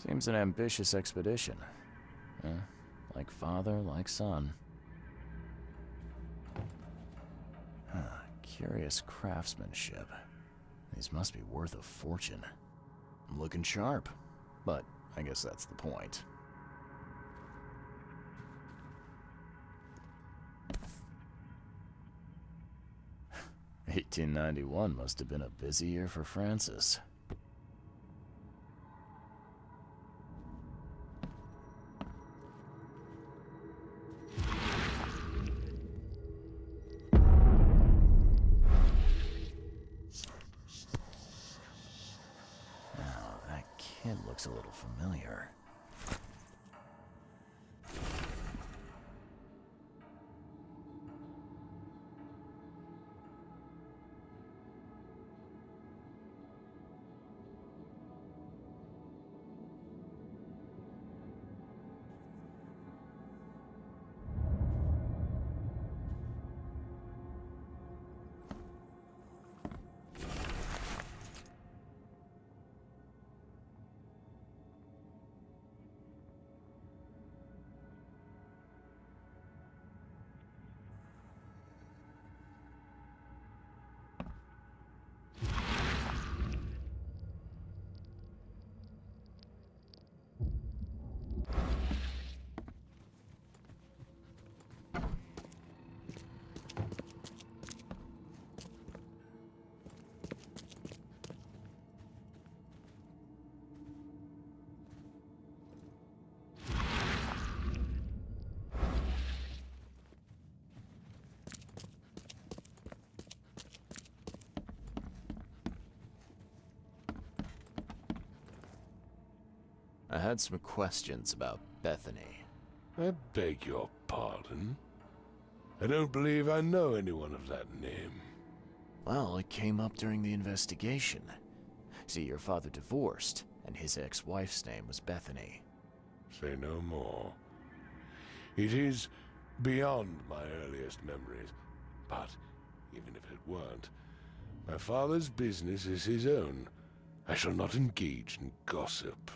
Seems an ambitious expedition. Like father, like son. Curious craftsmanship. These must be worth a fortune. I'm looking sharp, but I guess that's the point. "1891 must have been a busy year for Francis." Kid looks a little familiar. I had some questions about Bethany. I beg your pardon? I don't believe I know anyone of that name. Well, it came up during the investigation. See, your father divorced, and his ex-wife's name was Bethany. Say no more. It is beyond my earliest memories, but even if it weren't, my father's business is his own. I shall not engage in gossip.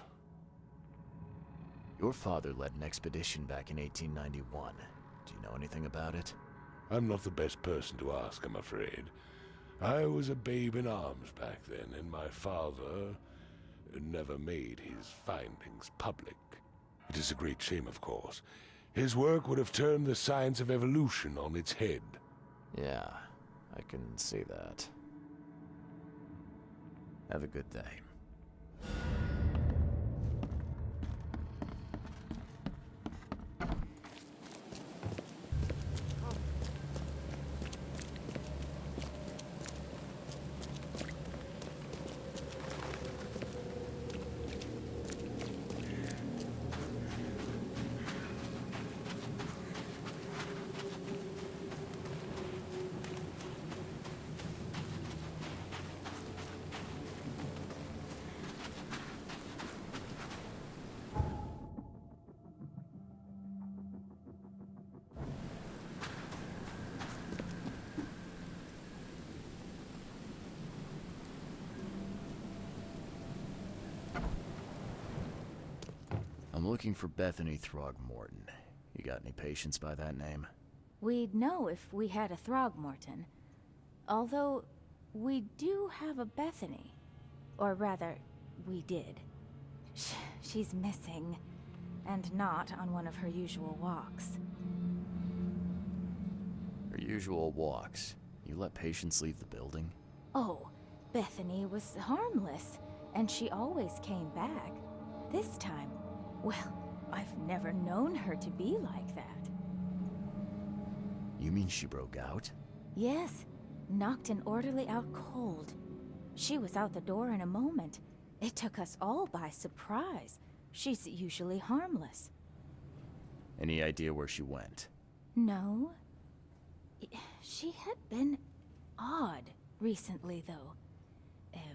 Your father led an expedition back in 1891. Do you know anything about it? I'm not the best person to ask, I'm afraid. I was a babe in arms back then, and my father never made his findings public. It is a great shame, of course. His work would have turned the science of evolution on its head. Yeah, I can see that. Have a good day. I'm looking for Bethany Throgmorton. You got any patients by that name? We'd know if we had a Throgmorton. Although, we do have a Bethany. Or rather, we did. She's missing, and not on one of her usual walks. Her usual walks? You let patients leave the building? Oh, Bethany was harmless, and she always came back. This time, well, I've never known her to be like that. You mean she broke out? Yes, knocked an orderly out cold. She was out the door in a moment. It took us all by surprise. She's usually harmless. Any idea where she went? No. She had been odd recently, though.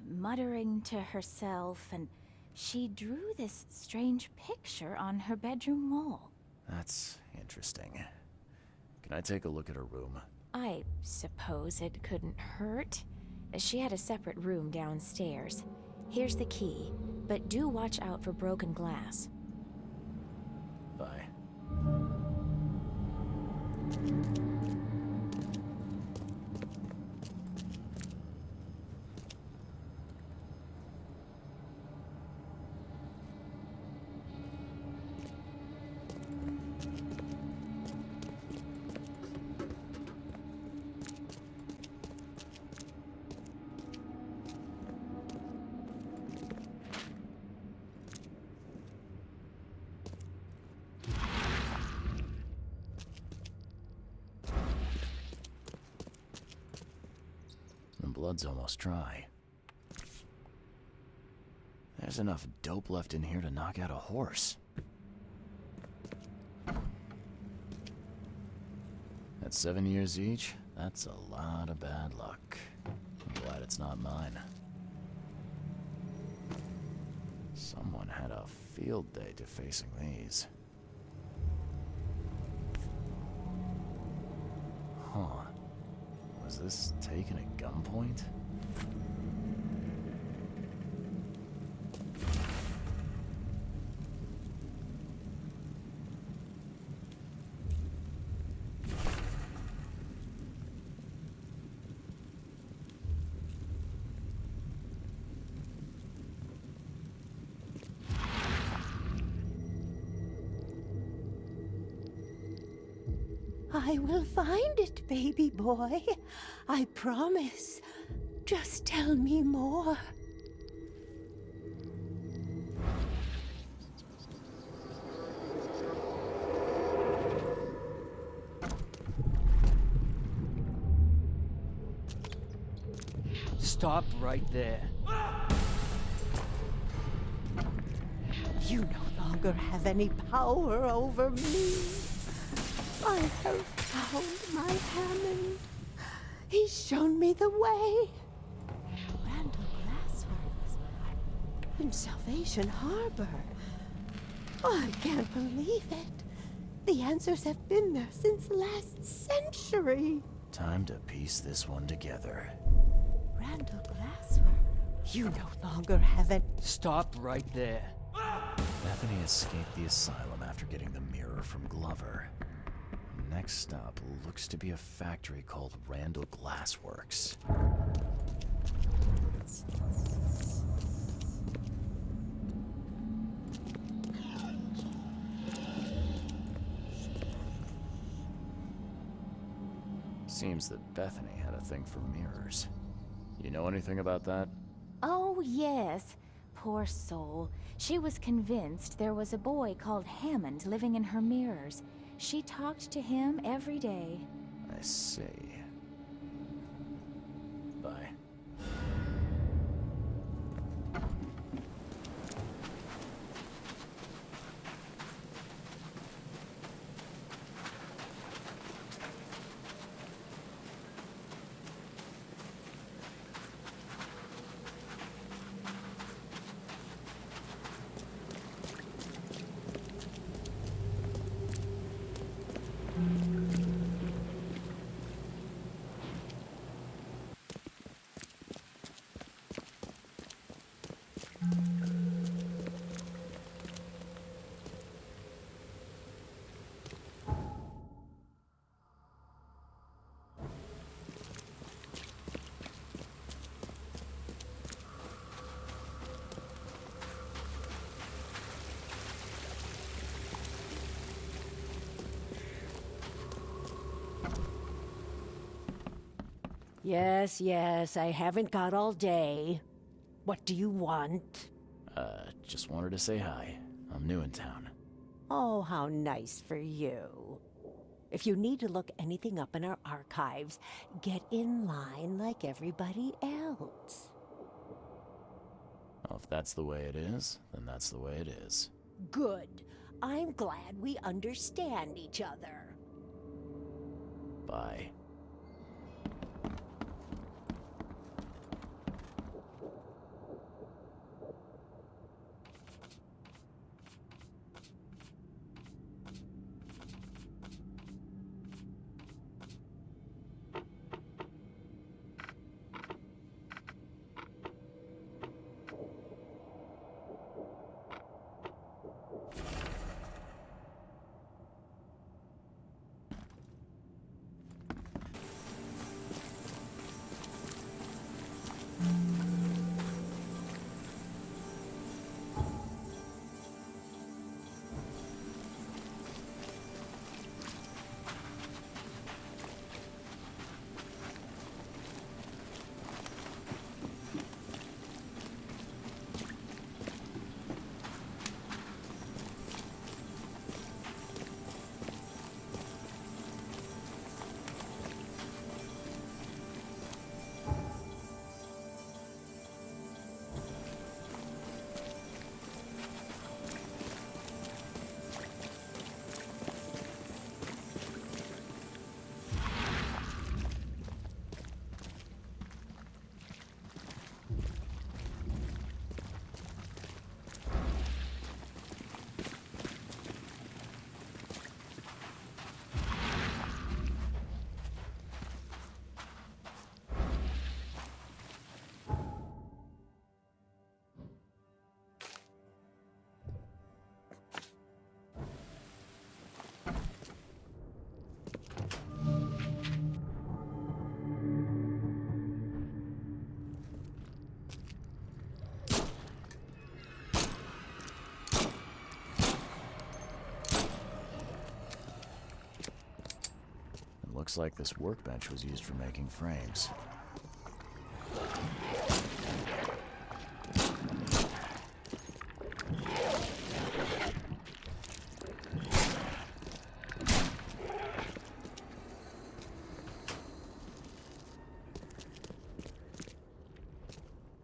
Muttering to herself, and she drew this strange picture on her bedroom wall. That's interesting. Can I take a look at her room? I suppose it couldn't hurt. She had a separate room downstairs. Here's the key. but do watch out for broken glass. Bye. The blood's almost dry. There's enough dope left in here to knock out a horse. At 7 years each, that's a lot of bad luck. I'm glad it's not mine. Someone had a field day defacing these. Huh. Was this taken at gunpoint? I will find it, baby boy. I promise. Just tell me more. Stop right there. You no longer have any power over me. I have found my Hammond. He's shown me the way. Randall Glassworks in Salvation Harbor. I can't believe it. The answers have been there since last century. Time to piece this one together. Randall Glassworks. You no longer have it. Stop right there. Bethany escaped the asylum after getting the mirror from Glover. Next stop looks to be a factory called Randall Glassworks. Seems that Bethany had a thing for mirrors. You know anything about that? Oh, yes. Poor soul. She was convinced there was a boy called Hammond living in her mirrors. She talked to him every day. I see. Bye. Yes, I haven't got all day. What do you want? Just wanted to say hi. I'm new in town. Oh, how nice for you. If you need to look anything up in our archives, get in line like everybody else. Well, if that's the way it is, then that's the way it is. Good. I'm glad we understand each other. Bye. looks like this workbench was used for making frames.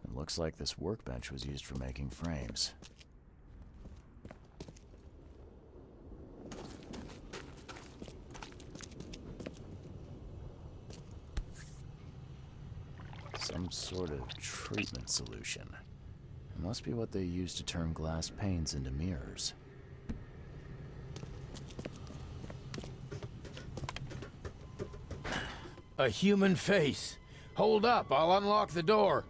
It looks like this workbench was used for making frames. Some sort of treatment solution. It must be what they use to turn glass panes into mirrors. A human face. Hold up, I'll unlock the door.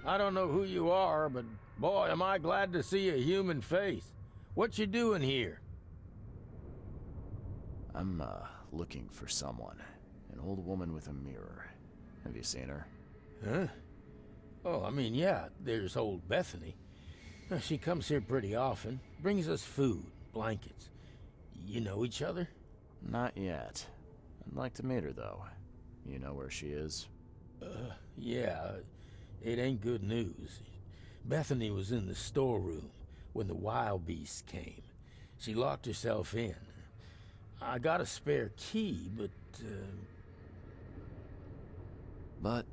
I don't know who you are, but boy, am I glad to see a human face. What you doing here? I'm, looking for someone. An old woman with a mirror. Have you seen her? Huh? Oh, I mean, yeah, there's old Bethany. She comes here pretty often, brings us food, blankets. You know each other? Not yet. I'd like to meet her, though. You know where she is? Yeah, it ain't good news. Bethany was in the storeroom when the wild beasts came. She locked herself in. I got a spare key, but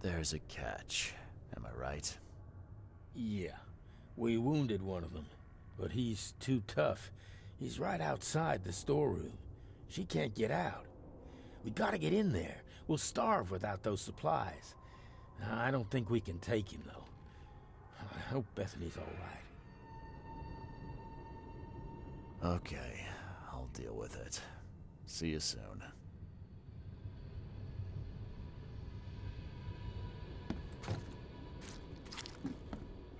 there's a catch. Am I right? yeah, we wounded one of them, but he's too tough. He's right outside the storeroom. She can't get out. We gotta get in there. We'll starve without those supplies. I don't think we can take him, though. I hope Bethany's all right. Okay, I'll deal with it. See you soon.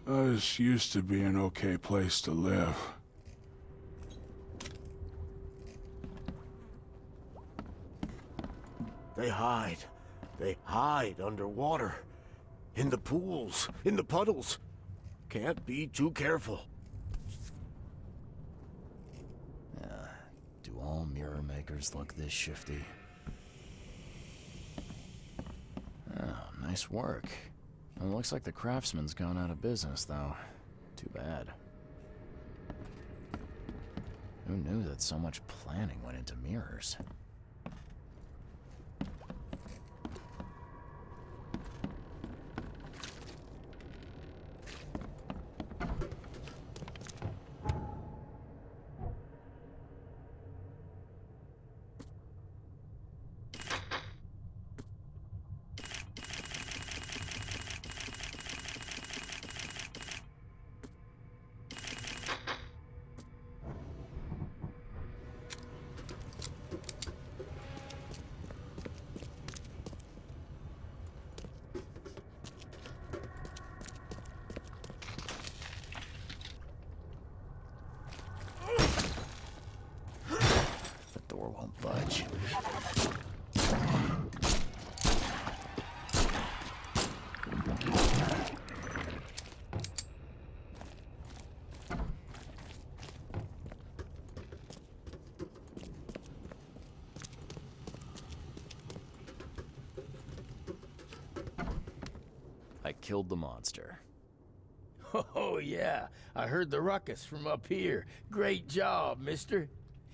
This used to be an okay place to live. They hide. They hide underwater. In the pools, in the puddles. Can't be too careful. Do all mirror makers look this shifty? Oh, nice work. It looks like the craftsman's gone out of business, though. Too bad. Who knew that so much planning went into mirrors? Door won't budge. I killed the monster. Oh, yeah. I heard the ruckus from up here. Great job, mister.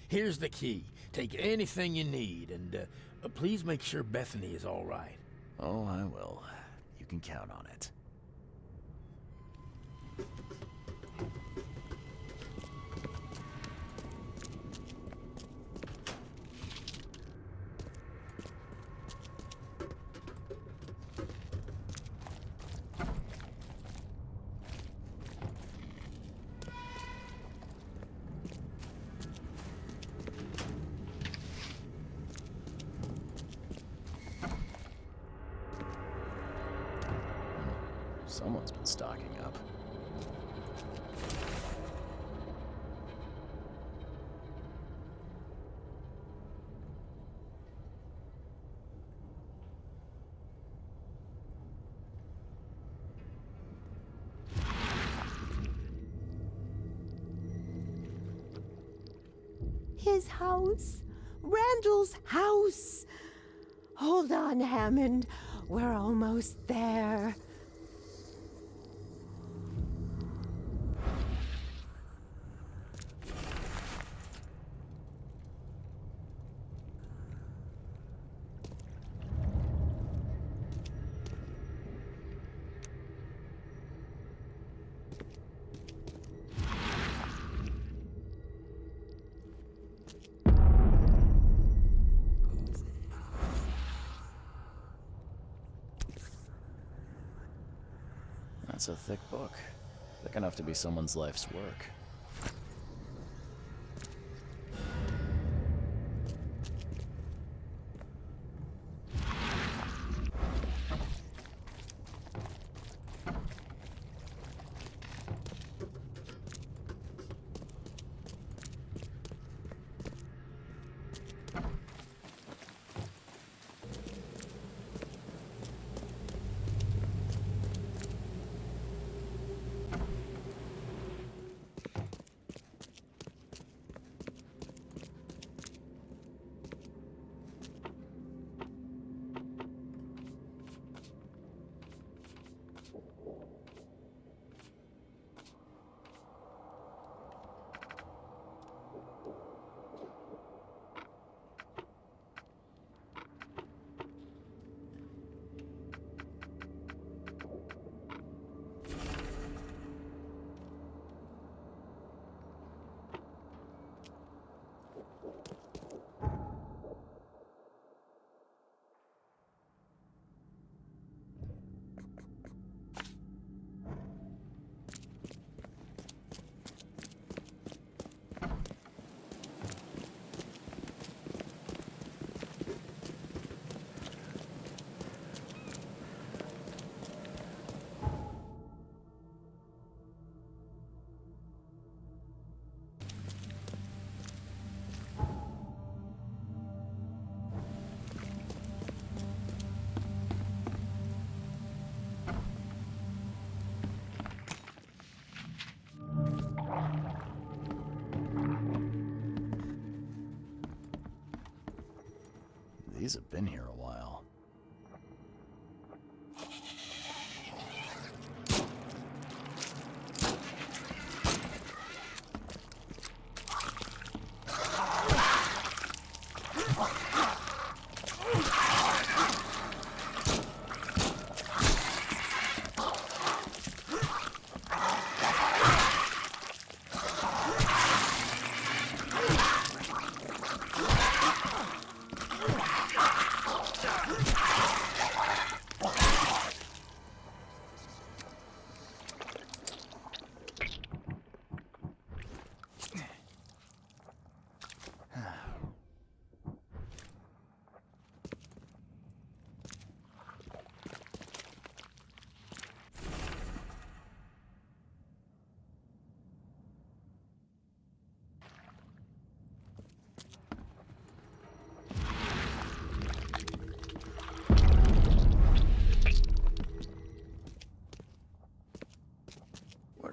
Here's the key. Take anything you need, and please make sure Bethany is all right. Oh, I will. You can count on it. Someone's been stocking up. His house Randall's house. Hold on, Hammond. We're almost there. That's a thick book. Thick enough to be someone's life's work. These have been here a while.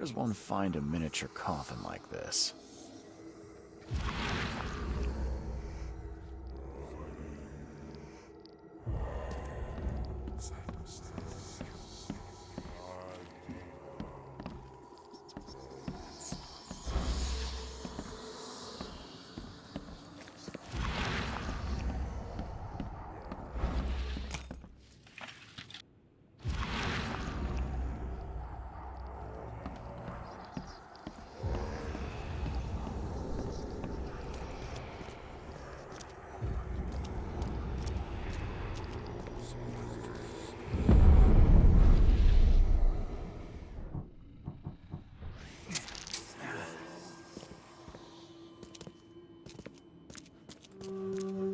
Where does one find a miniature coffin like this?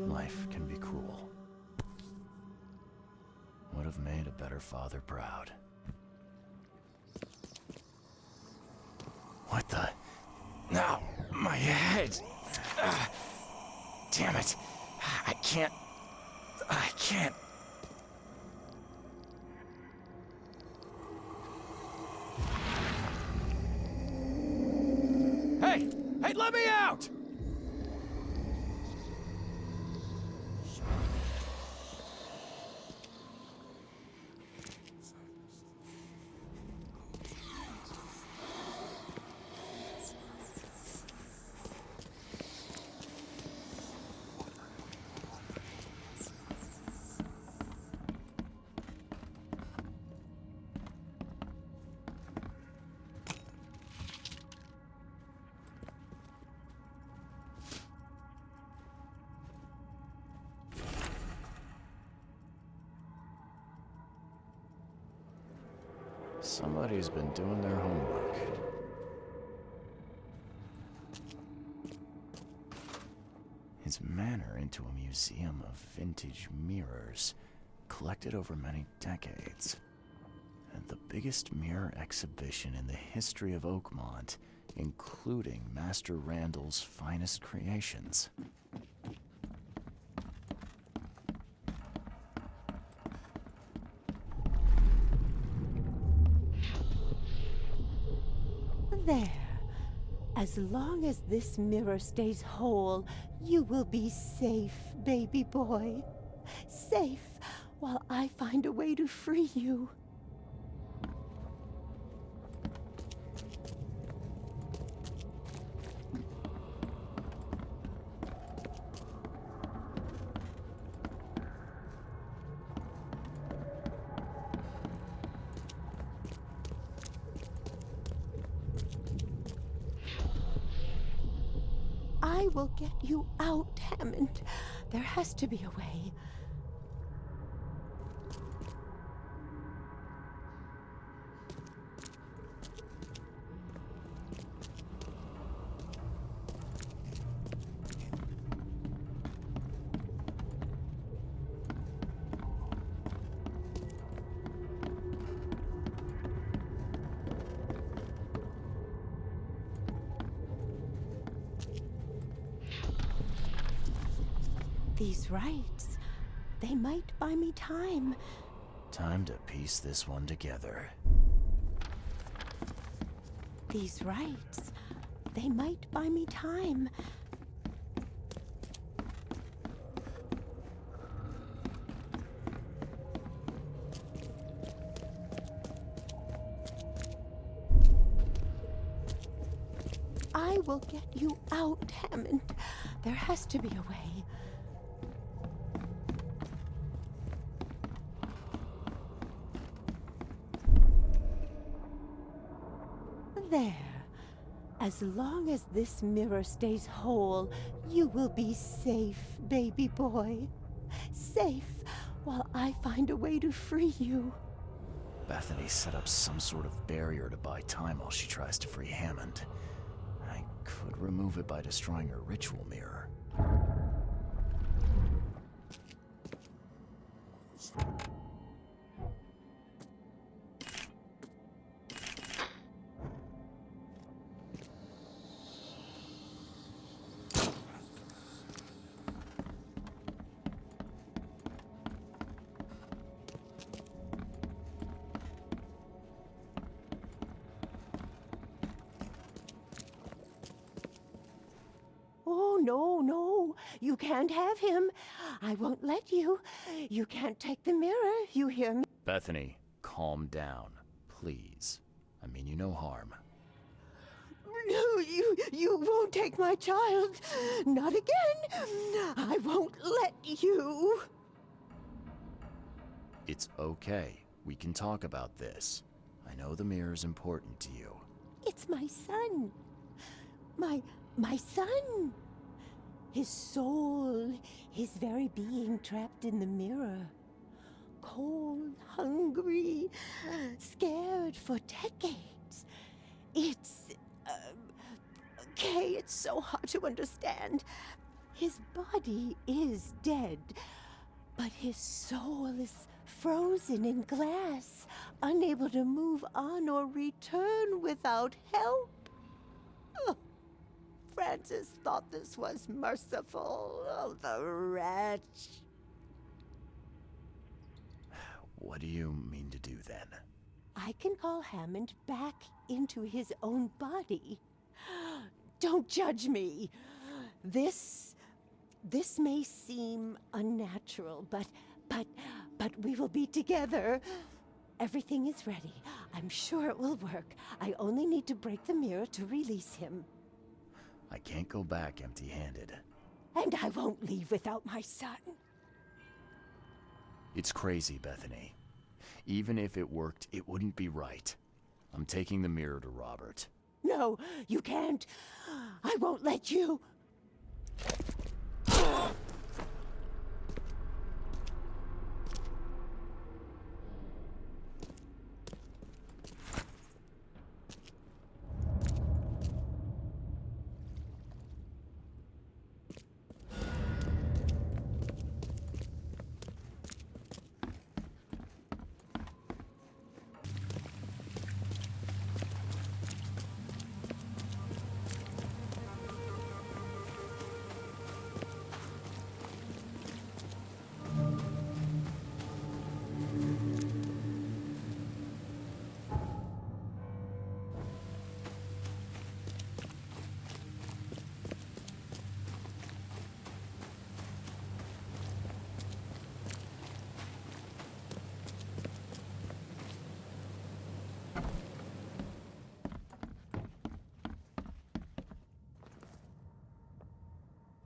Life can be cruel. Would have made a better father proud. What the? No, my head! Damn it! I can't. Hey! Hey, let me out! Somebody's been doing their homework. His manor into a museum of vintage mirrors, collected over many decades. And the biggest mirror exhibition in the history of Oakmont, including Master Randall's finest creations. There. As long as this mirror stays whole, you will be safe, baby boy. Safe while I find a way to free you. I will get you out, Hammond. There has to be a way. These rites, they might buy me time. Time to piece this one together. These rites, they might buy me time. I will get you out, Hammond. There has to be a way. There. As long as this mirror stays whole, you will be safe, baby boy. Safe while I find a way to free you. Bethany set up some sort of barrier to buy time while she tries to free Hammond. I could remove it by destroying her ritual mirror. Oh, no. You can't have him. I won't let you. You can't take the mirror, you hear me? Bethany, calm down, please. I mean you no harm. No, you won't take my child. Not again. I won't let you. It's okay. We can talk about this. I know the mirror's important to you. It's my son. My son. His soul, his very being trapped in the mirror. Cold, hungry, scared for decades. It's... okay, it's so hard to understand. His body is dead, but his soul is frozen in glass, unable to move on or return without help. Oh, Francis thought this was merciful. Oh, the wretch. What do you mean to do then? I can call Hammond back into his own body. Don't judge me. This may seem unnatural, but we will be together. Everything is ready. I'm sure it will work. I only need to break the mirror to release him. I can't go back empty-handed. And I won't leave without my son. It's crazy, Bethany. Even if it worked, it wouldn't be right. I'm taking the mirror to Robert. No, you can't. I won't let you.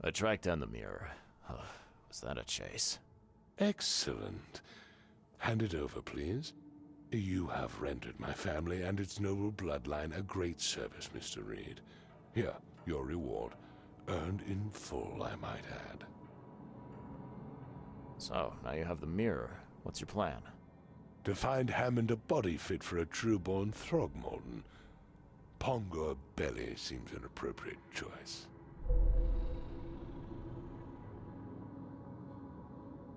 I tracked down the mirror. Was that a chase? Excellent. Hand it over, please. You have rendered my family and its noble bloodline a great service, Mr. Reed. Here, your reward. Earned in full, I might add. So, now you have the mirror. What's your plan? To find Hammond a body fit for a true-born Throgmorton. Pongo Belly seems an appropriate choice.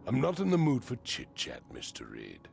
I'm not in the mood for chit-chat, Mr. Reed.